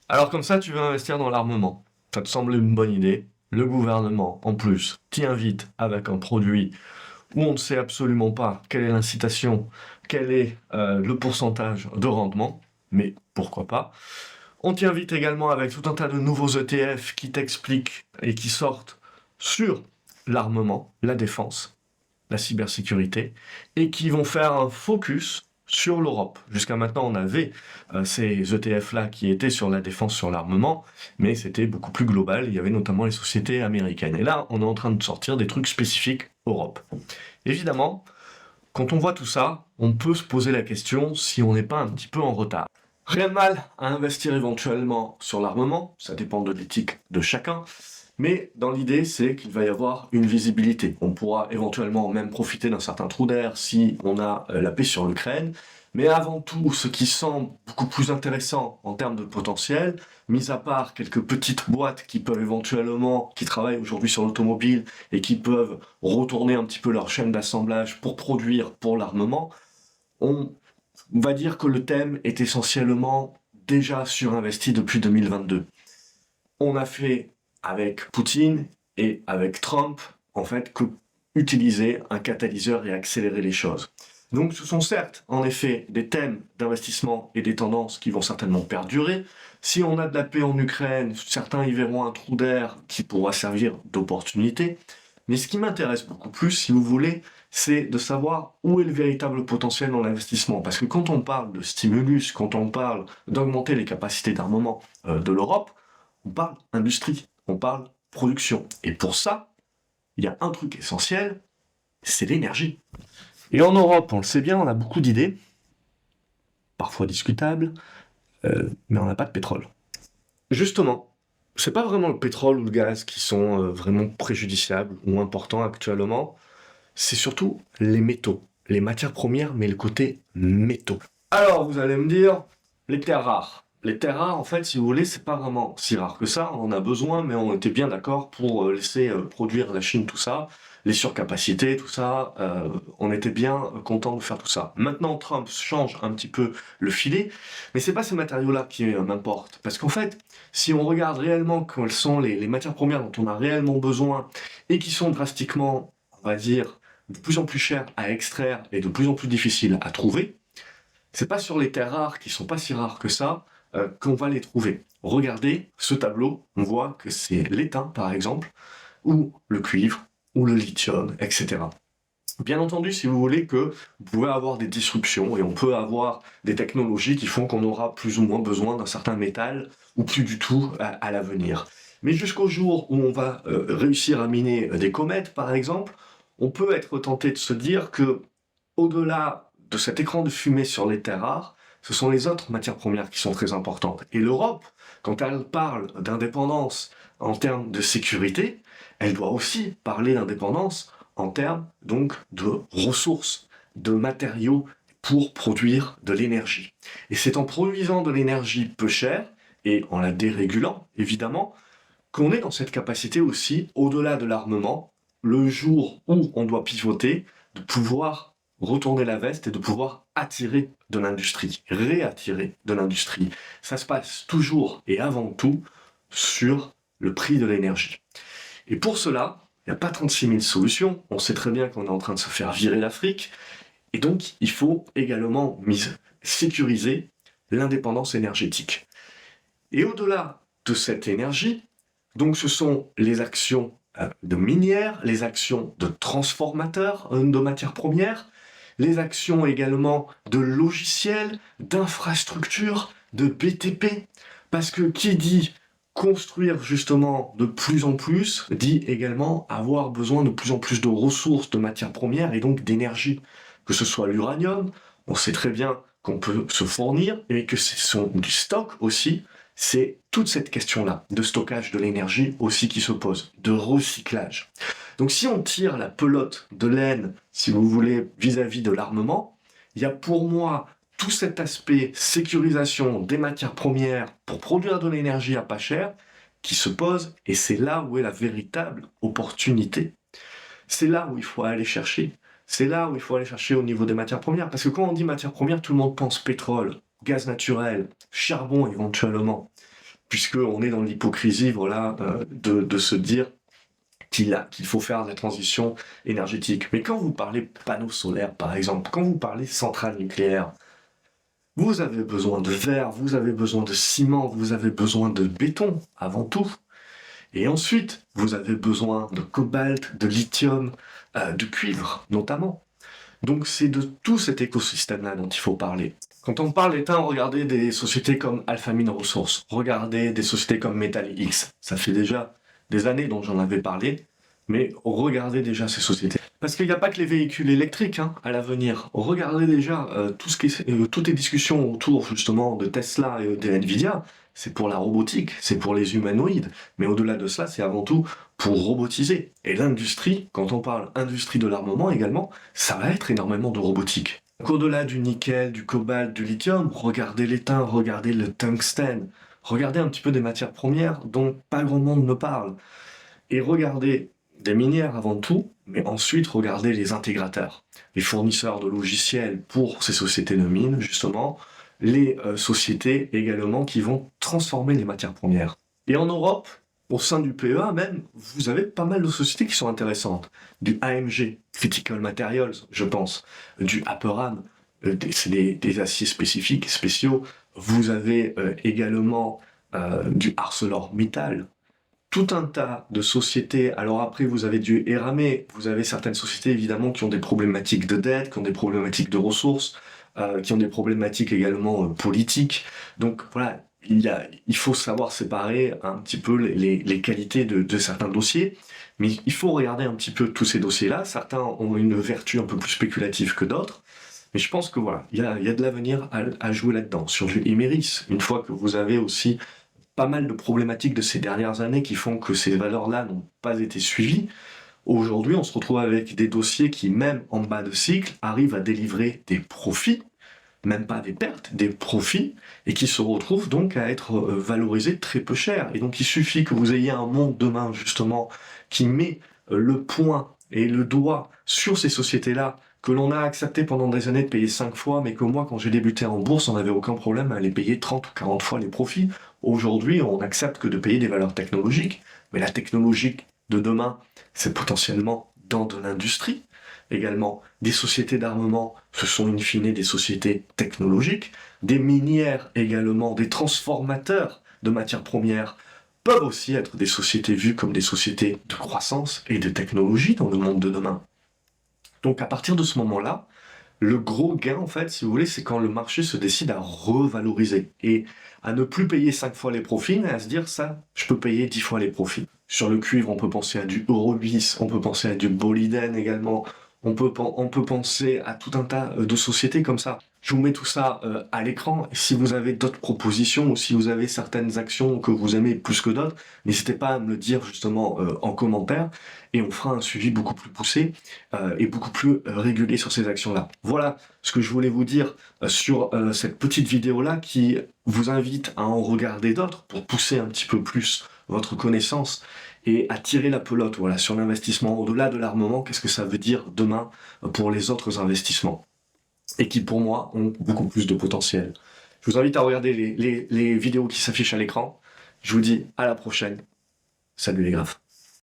Alors comme ça, tu veux investir dans l'armement. Ça te semble une bonne idée. Le gouvernement, en plus, t'y invite avec un produit où on ne sait absolument pas quelle est l'incitation, quel est le pourcentage de rendement, mais pourquoi pas. On t'y invite également avec tout un tas de nouveaux ETF qui t'expliquent et qui sortent sur l'armement, la défense, la cybersécurité, et qui vont faire un focus sur l'Europe. Jusqu'à maintenant, on avait ces ETF-là qui étaient sur la défense, sur l'armement, mais c'était beaucoup plus global. Il y avait notamment les sociétés américaines. Et là, on est en train de sortir des trucs spécifiques Europe. Évidemment, quand on voit tout ça, on peut se poser la question si on n'est pas un petit peu en retard. Rien de mal à investir éventuellement sur l'armement, ça dépend de l'éthique de chacun, mais dans l'idée, c'est qu'il va y avoir une visibilité. On pourra éventuellement même profiter d'un certain trou d'air si on a la paix sur l'Ukraine, mais avant tout, ce qui semble beaucoup plus intéressant en termes de potentiel, mis à part quelques petites boîtes qui peuvent éventuellement, qui travaillent aujourd'hui sur l'automobile et qui peuvent retourner un petit peu leur chaîne d'assemblage pour produire pour l'armement, on va dire que le thème est essentiellement déjà surinvesti depuis 2022. On a fait avec Poutine et avec Trump, en fait, que utiliser un catalyseur et accélérer les choses. Donc ce sont certes, en effet, des thèmes d'investissement et des tendances qui vont certainement perdurer. Si on a de la paix en Ukraine, certains y verront un trou d'air qui pourra servir d'opportunité. Mais ce qui m'intéresse beaucoup plus, si vous voulez, c'est de savoir où est le véritable potentiel dans l'investissement. Parce que quand on parle de stimulus, quand on parle d'augmenter les capacités d'armement de l'Europe, on parle industrie, on parle production. Et pour ça, il y a un truc essentiel, c'est l'énergie. Et en Europe, on le sait bien, on a beaucoup d'idées, parfois discutables, mais on n'a pas de pétrole. Justement, c'est pas vraiment le pétrole ou le gaz qui sont vraiment préjudiciables ou importants actuellement, c'est surtout les métaux, les matières premières, mais le côté métaux. Alors, vous allez me dire, les terres rares. Les terres rares, en fait, si vous voulez, c'est pas vraiment si rare que ça. On en a besoin, mais on était bien d'accord pour laisser produire la Chine tout ça, les surcapacités, tout ça. On était bien content de faire tout ça. Maintenant, Trump change un petit peu le filet, mais c'est pas ces matériaux-là qui m'importent. Parce qu'en fait, si on regarde réellement quelles sont les matières premières dont on a réellement besoin et qui sont drastiquement, on va dire, de plus en plus chères à extraire et de plus en plus difficiles à trouver, c'est pas sur les terres rares, qui sont pas si rares que ça, qu'on va les trouver. Regardez ce tableau, on voit que c'est l'étain, par exemple, ou le cuivre, ou le lithium, etc. Bien entendu, si vous voulez que vous pouvez avoir des disruptions et on peut avoir des technologies qui font qu'on aura plus ou moins besoin d'un certain métal ou plus du tout à l'avenir. Mais jusqu'au jour où on va réussir à miner des comètes, par exemple, on peut être tenté de se dire que au-delà de cet écran de fumée sur les terres rares, ce sont les autres matières premières qui sont très importantes. Et l'Europe, quand elle parle d'indépendance en termes de sécurité, elle doit aussi parler d'indépendance en termes donc de ressources, de matériaux pour produire de l'énergie. Et c'est en produisant de l'énergie peu chère et en la dérégulant, évidemment, qu'on est dans cette capacité aussi, au-delà de l'armement, le jour où on doit pivoter, de pouvoir retourner la veste et de pouvoir attirer de l'industrie, réattirer de l'industrie. Ça se passe toujours et avant tout sur le prix de l'énergie. Et pour cela, il n'y a pas 36 000 solutions. On sait très bien qu'on est en train de se faire virer l'Afrique. Et donc, il faut également sécuriser l'indépendance énergétique. Et au-delà de cette énergie, donc ce sont les actions de minières, les actions de transformateurs de matières premières, les actions également de logiciels, d'infrastructures, de BTP, parce que qui dit construire justement de plus en plus, dit également avoir besoin de plus en plus de ressources, de matières premières et donc d'énergie. Que ce soit l'uranium, on sait très bien qu'on peut se fournir, et que ce sont du stock aussi, c'est toute cette question-là de stockage de l'énergie aussi qui se pose, de recyclage. Donc si on tire la pelote de laine, si vous voulez, vis-à-vis de l'armement, il y a pour moi tout cet aspect sécurisation des matières premières pour produire de l'énergie à pas cher qui se pose, et c'est là où est la véritable opportunité. C'est là où il faut aller chercher. C'est là où il faut aller chercher au niveau des matières premières. Parce que quand on dit matières premières, tout le monde pense pétrole, gaz naturel, charbon éventuellement. puisqu'on est dans l'hypocrisie, voilà, de se dire qu'il faut faire la transition énergétique. Mais quand vous parlez panneaux solaires, par exemple, quand vous parlez centrales nucléaires, vous avez besoin de verre, vous avez besoin de ciment, vous avez besoin de béton, avant tout. Et ensuite, vous avez besoin de cobalt, de lithium, de cuivre, notamment. Donc c'est de tout cet écosystème-là dont il faut parler. Quand on parle d'État, regardez des sociétés comme Alphamine Resources, regardez des sociétés comme Metal X. Ça fait déjà des années dont j'en avais parlé, mais regardez déjà ces sociétés. Parce qu'il n'y a pas que les véhicules électriques à l'avenir. Regardez déjà toutes les discussions autour justement de Tesla et de Nvidia. C'est pour la robotique, c'est pour les humanoïdes, mais au-delà de cela, c'est avant tout pour robotiser. Et l'industrie, quand on parle industrie de l'armement également, ça va être énormément de robotique. Donc au-delà du nickel, du cobalt, du lithium, regardez l'étain, regardez le tungstène, regardez un petit peu des matières premières dont pas grand monde ne parle. Et regardez des minières avant tout, mais ensuite regardez les intégrateurs, les fournisseurs de logiciels pour ces sociétés de mines, justement, les sociétés également qui vont transformer les matières premières. Et en Europe, au sein du PEA même, vous avez pas mal de sociétés qui sont intéressantes. Du AMG, Critical Materials, je pense, du Aperam, c'est des aciers spécifiques, spéciaux. Vous avez également du ArcelorMittal, tout un tas de sociétés. Alors après, vous avez du Eramé, vous avez certaines sociétés évidemment qui ont des problématiques de dette, qui ont des problématiques de ressources, qui ont des problématiques également politiques. Donc voilà, il faut savoir séparer un petit peu les qualités de certains dossiers, mais il faut regarder un petit peu tous ces dossiers-là. Certains ont une vertu un peu plus spéculative que d'autres, mais je pense que voilà, il y a de l'avenir à jouer là-dedans. Sur du Imerys, une fois que vous avez aussi pas mal de problématiques de ces dernières années qui font que ces valeurs-là n'ont pas été suivies. Aujourd'hui, on se retrouve avec des dossiers qui, même en bas de cycle, arrivent à délivrer des profits, même pas des pertes, des profits, et qui se retrouvent donc à être valorisés très peu cher. Et donc il suffit que vous ayez un monde demain, justement, qui met le point et le doigt sur ces sociétés-là, que l'on a accepté pendant des années de payer 5 fois, mais que moi, quand j'ai débuté en bourse, on n'avait aucun problème à les payer 30 ou 40 fois les profits. Aujourd'hui, on accepte que de payer des valeurs technologiques, mais la technologie de demain, c'est potentiellement dans de l'industrie. Également, des sociétés d'armement, ce sont in fine des sociétés technologiques. Des minières également, des transformateurs de matières premières peuvent aussi être des sociétés vues comme des sociétés de croissance et de technologie dans le monde de demain. Donc à partir de ce moment-là, le gros gain, en fait, si vous voulez, c'est quand le marché se décide à revaloriser et à ne plus payer 5 fois les profits, mais à se dire ça, je peux payer 10 fois les profits. Sur le cuivre, on peut penser à du Eurobis, on peut penser à du Boliden également, on peut penser à tout un tas de sociétés comme ça. Je vous mets tout ça à l'écran. Et si vous avez d'autres propositions ou si vous avez certaines actions que vous aimez plus que d'autres, n'hésitez pas à me le dire justement en commentaire et on fera un suivi beaucoup plus poussé et beaucoup plus régulier sur ces actions-là. Voilà ce que je voulais vous dire sur cette petite vidéo-là qui vous invite à en regarder d'autres pour pousser un petit peu plus votre connaissance et à tirer la pelote, voilà, sur l'investissement au-delà de l'armement, qu'est-ce que ça veut dire demain pour les autres investissements, et qui pour moi ont beaucoup plus de potentiel. Je vous invite à regarder les vidéos qui s'affichent à l'écran. Je vous dis à la prochaine. Salut les graphes.